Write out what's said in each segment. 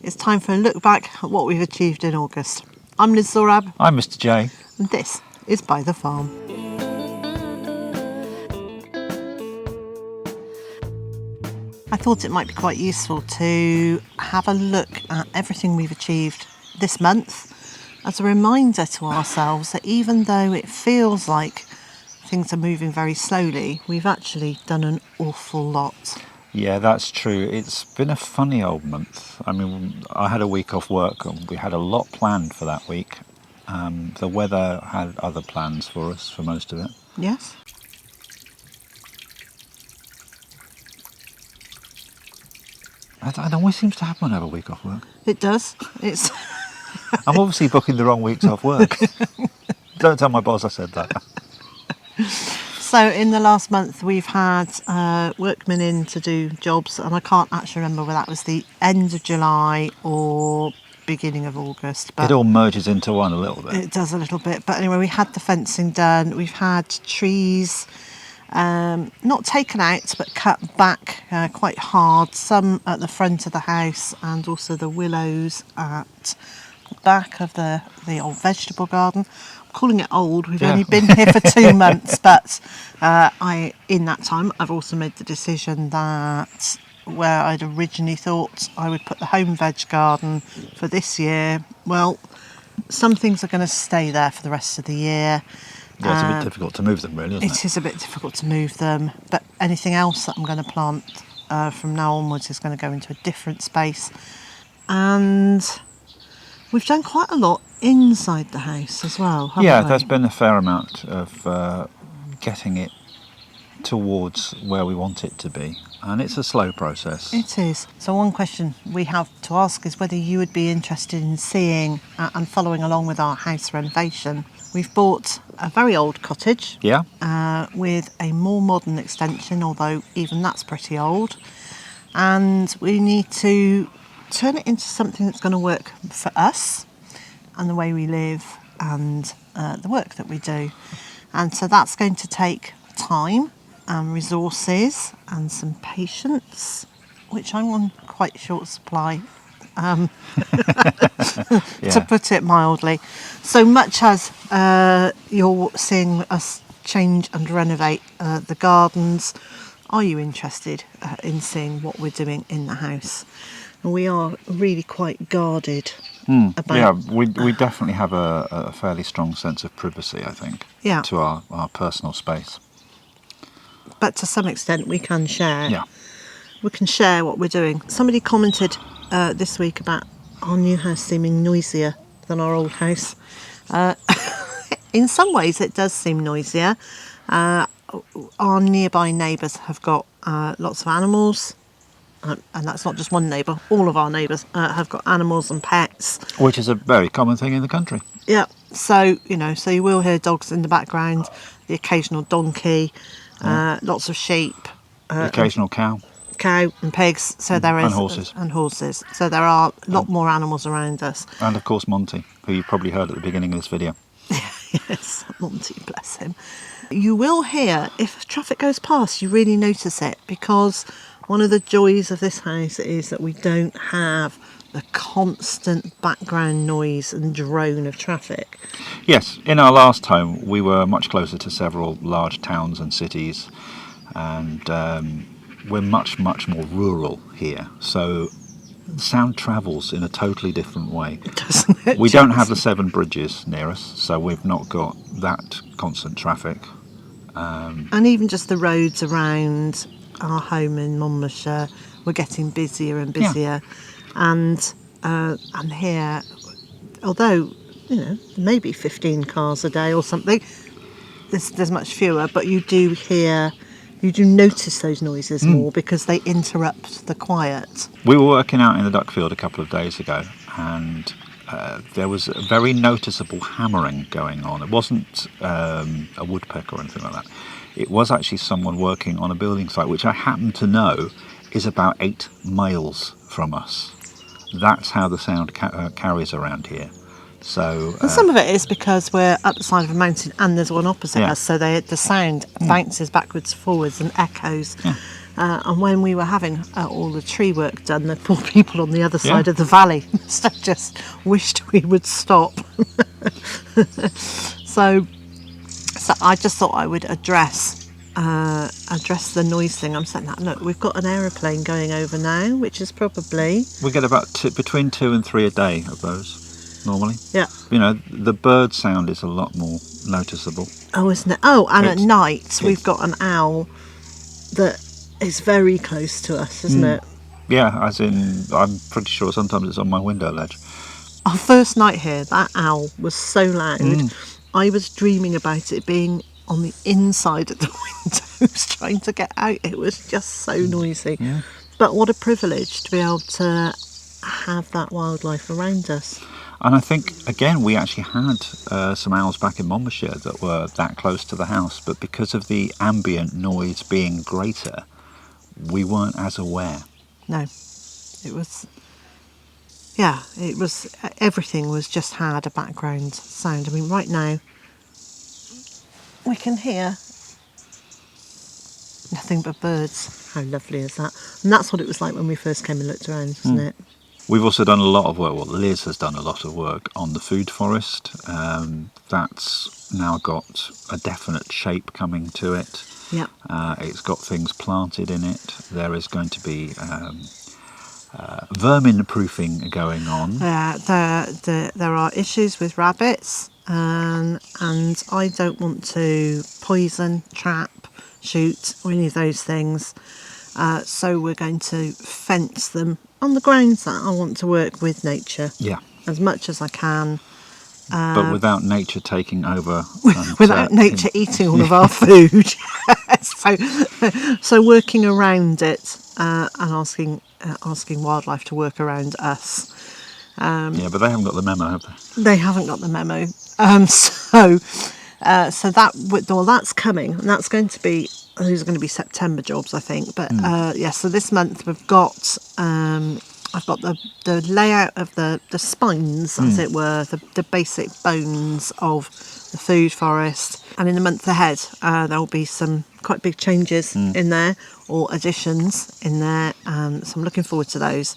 It's time for a look back at what we've achieved in August. I'm Liz Zorab. I'm Mr. J. And this is Byther Farm. I thought it might be quite useful to have a look at everything we've achieved this month as a reminder to ourselves that even though it feels like things are moving very slowly, we've actually done an awful lot. Yeah, that's true. It's been a funny old month. I mean, I had a week off work and we had a lot planned for that week. The weather had other plans for us for most of it. Yes. It always seems to happen when I have a week off work. It does. It's. I'm obviously booking the wrong weeks off work. Don't tell my boss I said that. So in the last month we've had workmen in to do jobs, and I can't actually remember whether that was the end of July or beginning of August. But it all merges into one a little bit. It does a little bit. But anyway, we had the fencing done. We've had trees not taken out but cut back quite hard, some at the front of the house and also the willows at the back of the old vegetable garden. I'm calling it old, we've only been here for 2 months, but in that time I've also made the decision that where I'd originally thought I would put the home veg garden for this year, well, some things are going to stay there for the rest of the year. Yeah, it's a bit difficult to move them, really, isn't it? It is a bit difficult to move them, but anything else that I'm going to plant from now onwards is going to go into a different space. And we've done quite a lot inside the house as well, haven't we? There's been a fair amount of getting it towards where we want it to be, and it's a slow process. It is. So one question we have to ask is whether you would be interested in seeing and following along with our house renovation. We've bought a very old cottage with a more modern extension, although even that's pretty old, and we need to turn it into something that's going to work for us and the way we live and the work that we do. And so that's going to take time and resources and some patience, which I'm on quite short supply, to put it mildly. So much as you're seeing us change and renovate the gardens, are you interested in seeing what we're doing in the house? And we are really quite guarded about... Yeah, we definitely have a fairly strong sense of privacy, I think, to our personal space. But to some extent we can share. Yeah. We can share what we're doing. Somebody commented this week about our new house seeming noisier than our old house. In some ways it does seem noisier. Our nearby neighbours have got lots of animals, and that's not just one neighbour, all of our neighbours have got animals and pets. Which is a very common thing in the country. Yeah, so you will hear dogs in the background, the occasional donkey, lots of sheep. The occasional cow and pigs, so there is, and horses. So there are a lot more animals around us. And of course Monty, who you probably heard at the beginning of this video. Yes, Monty, bless him. You will hear, if traffic goes past, you really notice it, because one of the joys of this house is that we don't have the constant background noise and drone of traffic. Yes, in our last home we were much closer to several large towns and cities, and we're much more rural here, so sound travels in a totally different way. Doesn't it? We don't have the 7 bridges near us, so we've not got that constant traffic. And even just the roads around our home in Monmouthshire, we're getting busier and busier. And here, although maybe 15 cars a day or something, there's much fewer, but you do notice those noises more because they interrupt the quiet. We were working out in the duck field a couple of days ago, and there was a very noticeable hammering going on. It wasn't a woodpecker or anything like that. It was actually someone working on a building site, which I happen to know is about 8 miles from us. That's how the sound carries around here. So and some of it is because we're up the side of a mountain and there's one opposite us, so the sound bounces backwards, forwards, and echoes. Yeah. And when we were having all the tree work done, the poor people on the other side of the valley must have just wished we would stop. So I just thought I would address the noise thing. I'm saying that, look, we've got an aeroplane going over now, which is probably... We get about between 2 and 3 a day of those, normally. Yeah. You know, the bird sound is a lot more noticeable. Oh, isn't it? Oh, and at night we've got an owl that is very close to us, isn't it? Yeah, as in, I'm pretty sure sometimes it's on my window ledge. Our first night here, that owl was so loud. I was dreaming about it being on the inside of the windows trying to get out. It was just so noisy. Yeah. But what a privilege to be able to have that wildlife around us. And I think, again, we actually had some owls back in Monmouthshire that were that close to the house, but because of the ambient noise being greater, we weren't as aware. No, it was... Yeah, it was... Everything was just had a background sound. I mean, right now, we can hear nothing but birds. How lovely is that? And that's what it was like when we first came and looked around, isn't it? We've also done a lot of work, well, Liz has done a lot of work on the food forest. That's now got a definite shape coming to it. Yeah. It's got things planted in it. There is going to be vermin proofing going on. There are issues with rabbits, and I don't want to poison, trap, shoot, or any of those things. So we're going to fence them on the grounds that I want to work with nature. Yeah. As much as I can. But without nature taking over. Without nature eating all of our food. So working around it and asking wildlife to work around us. Yeah, but they haven't got the memo, have they? They haven't got the memo. So that's coming, and that's going to be... These are going to be September jobs, I think. But so this month we've got... I've got the layout of the spines, as it were, the basic bones of the food forest. And in the month ahead, there will be some quite big changes in there, or additions in there. So I'm looking forward to those.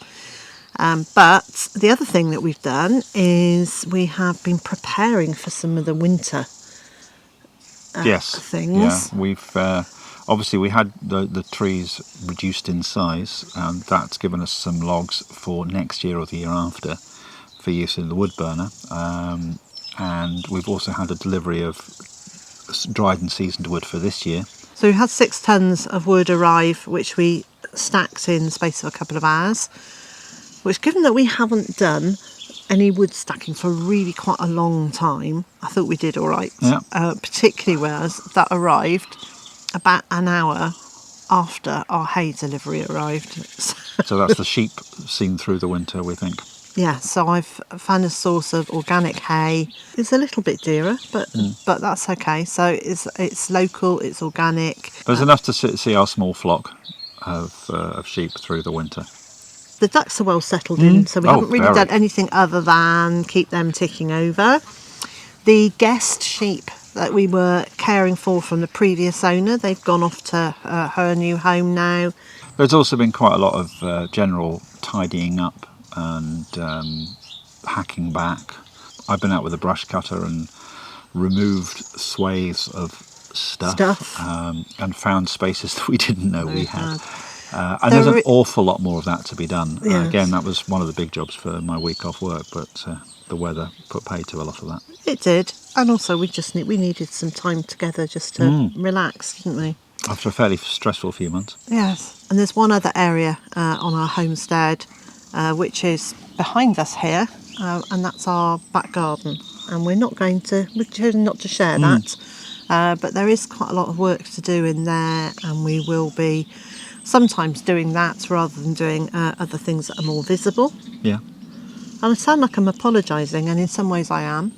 But the other thing that we've done is we have been preparing for some of the winter things. Yeah, we've... obviously, we had the trees reduced in size, and that's given us some logs for next year or the year after for use in the wood burner. And we've also had a delivery of dried and seasoned wood for this year. So we had 6 tons of wood arrive, which we stacked in the space of a couple of hours, which, given that we haven't done any wood stacking for really quite a long time, I thought we did all right. Yeah. Particularly whereas that arrived about an hour after our hay delivery arrived. So that's the sheep seen through the winter, we think. Yeah, so I've found a source of organic hay. It's a little bit dearer, but that's okay. So it's local, it's organic. There's enough to see our small flock of sheep through the winter. The ducks are well settled in, so we haven't really done anything other than keep them ticking over. The guest sheep that we were caring for from the previous owner, they've gone off to her new home now. There's also been quite a lot of general tidying up and hacking back. I've been out with a brush cutter and removed swathes of stuff. And found spaces that we didn't know we had. And there's an awful lot more of that to be done. Yes. Again, that was one of the big jobs for my week off work, but the weather put paid to a lot of that. It did, and also we needed some time together just to relax, didn't we? After a fairly stressful few months. Yes, and there's one other area on our homestead which is behind us here, and that's our back garden. And we're chosen not to share that, but there is quite a lot of work to do in there, and we will be sometimes doing that rather than doing other things that are more visible. Yeah. And I sound like I'm apologising, and in some ways I am.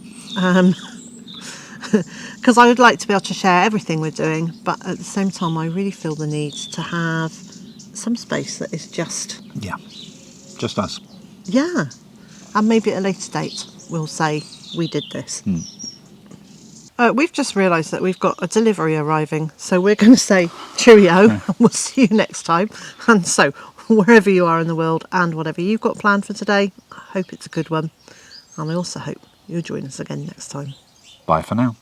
Because I would like to be able to share everything we're doing, but at the same time I really feel the need to have some space that is just... Yeah, just us. Yeah, and maybe at a later date we'll say we did this. We've just realised that we've got a delivery arriving, so we're going to say cheerio and we'll see you next time. And so, wherever you are in the world and whatever you've got planned for today, I hope it's a good one. And I also hope you'll join us again next time. Bye for now.